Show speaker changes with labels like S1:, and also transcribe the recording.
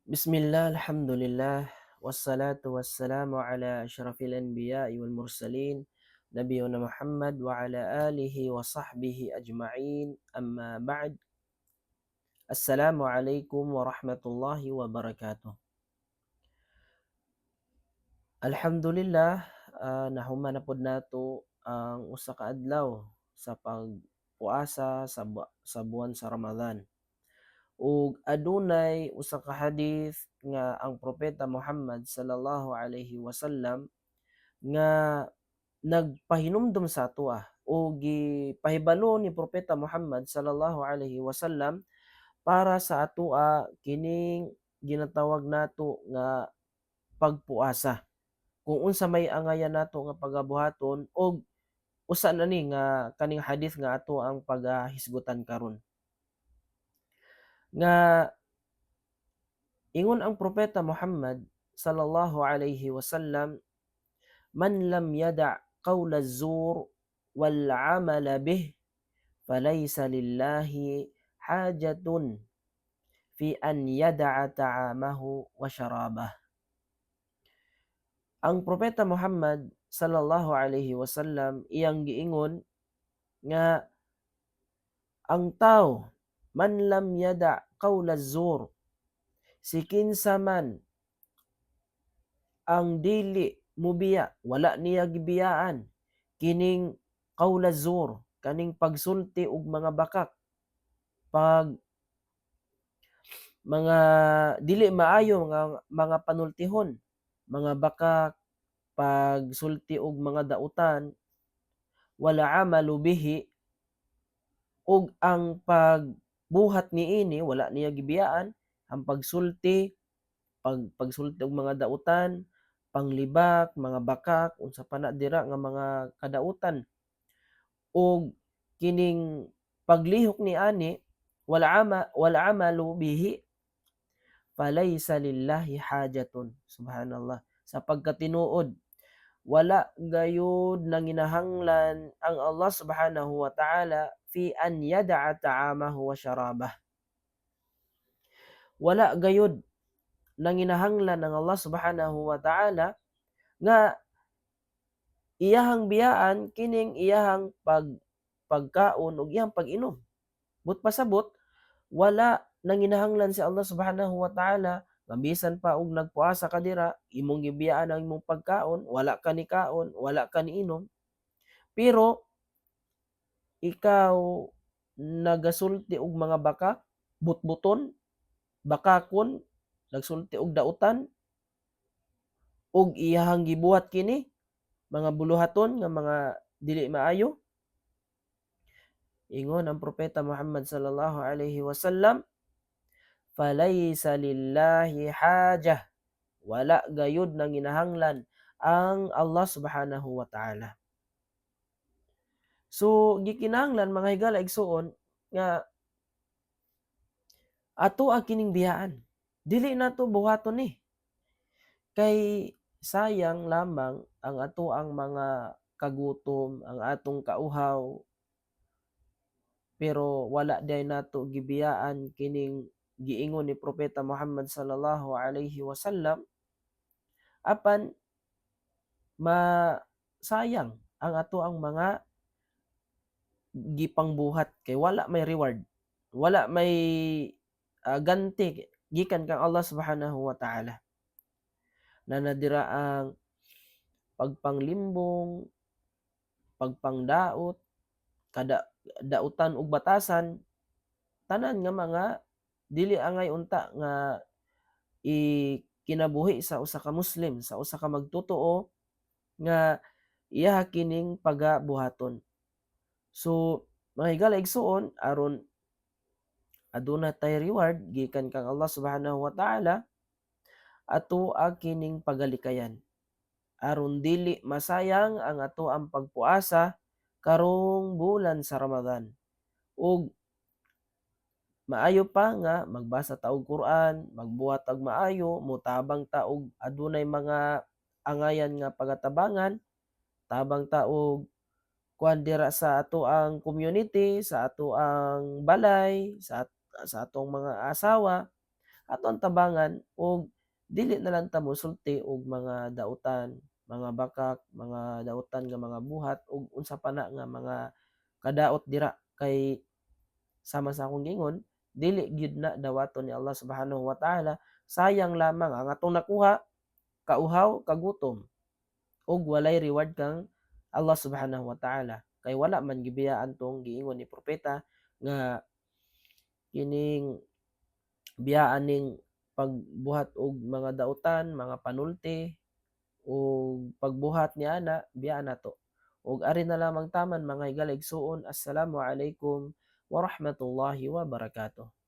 S1: Bismillah, alhamdulillah, wassalatu wassalamu ala asyrafil anbiya'i wal mursalin, nabiyuna Muhammad wa ala alihi wa sahbihi ajma'in, amma ba'd. Assalamualaikum warahmatullahi wabarakatuh. Alhamdulillah, nahuman na pod nato ang usa ka adlaw sa pagpuasa sa buwan sa Ramadan. Ug adunay usa ka hadith nga ang propeta Muhammad sallallahu alaihi wasallam nga nagpahinumdom sa atoa o gipahibalo ni propeta Muhammad sallallahu alaihi wasallam para sa atoa kining ginatawag nato nga pagpuasa. Kung unsa may angayan nato nga pagabuhaton og usa na ni nga kaning hadith nga ato ang pagahisgutan karon. Nga ingon ang propeta Muhammad sallallahu alaihi wasallam, "Man lam yada' qawla az-zur wal 'amala bih, falaysa lillahi hajatun fi an yada'a ta'amahu wa syarabah." Ang propeta Muhammad sallallahu alaihi wasallam iyang giingon nga ang tawo man lam yada' qawla az-zur, si kinsa man ang dili mubiya, wala niya gibiyaan kining qawla zur, kaning pagsulti og mga bakak, pag mga dili maayo nga mga panultihon, mga bakak, pagsulti og mga dautan, wala amalu bihi, ug ang pagbuhat niini wala niya gibiyaan, ang pagsulti, pagsulti og mga dautan, panglibak, mga bakak, unsa pa na dira nga mga kadautan, ug kining paglihok niani wala amalu bihi, falaysa lillahi hajatun. Subhanallah. Sa pagkatinuod, wala gayud nanginahanglan ang Allah subhanahu wa ta'ala fi an yada'a ta'amahu wa syarabah. Wala gayud nanginahanglan ang Allah subhanahu wa ta'ala nga iyahang biyaan kining iyahang pagkaon ug iyang pag-inom. But pasabot, wala nanginahanglan si Allah subhanahu wa ta'ala nga bisan pa og nagpuasa ka dira, imong gibiyaan ang imong pagkaon, wala ka ni kaon, wala ka ni inom, pero ikaw nagasulti og mga bakak, butbuton, bakakon, nagsulti og dautan, ug iyahang gibuhat kini, mga buluhaton nga mga dili maayo. Ingon ang propeta Muhammad sallallahu alaihi wasallam, falaysa lillahi hajah, wala gayud nanginahanglan ang Allah subhanahu wa ta'ala. So gikinahanglan mga higala igsuon nga ato ang kining biyaan. Dili nato buhaton ni. Kay sayang lamang ang ato ang mga kagutom, ang atong kauhaw, pero wala day nato gibiyaan kining giingon ni propeta Muhammad sallallahu alaihi wasallam, apan masayang ang ato ang mga gipangbuhat kay wala may reward, wala may ganti gikan kang Allah subhanahu wa ta'ala. Na nadira ang pagpanglimbong, pagpangdaot, kada dautan ug batasan, tanan nga mga dili angay unta nga kinabuhi sa usa ka Muslim, sa usa ka magtotoo nga iya kining pagabuhaton. So mga higala igsuon, aron aduna tay reward gikan kang Allah subhanahu wa ta'ala, atoa kining pagalikayan aron dili masayang ang atoang pagpuasa karong bulan sa Ramadan. Ug maayo pa nga magbasa ta og Quran, magbuhat og maayo, motabang ta og adunay mga angayan nga pagatabangan, tabang ta og kuan dira sa atoang community, sa atoang balay, sa atong mga asawa, aton tabangan og dili na lang ta mosulti og mga dautan, mga bakak, mga dautan nga mga buhat ug unsa pa na nga mga kadaot dira. Kay sama sa akong giingon, dili gyud na dawaton ni Allah Subhanahu wa Ta'ala, sayang lamang ang atong nakuha, kauhaw, kagutom, ug walay reward kang Allah Subhanahu wa Ta'ala. Kay wala man gibiyaan tong giingon ni propeta nga kining biyaan ning pagbuhat og mga dautan, mga panulti, ug pagbuhat niana biyaan nato. Ug ari na lamang taman mga higala igsuon, assalamu alaikum wa rahmatullahi wa barakatuh.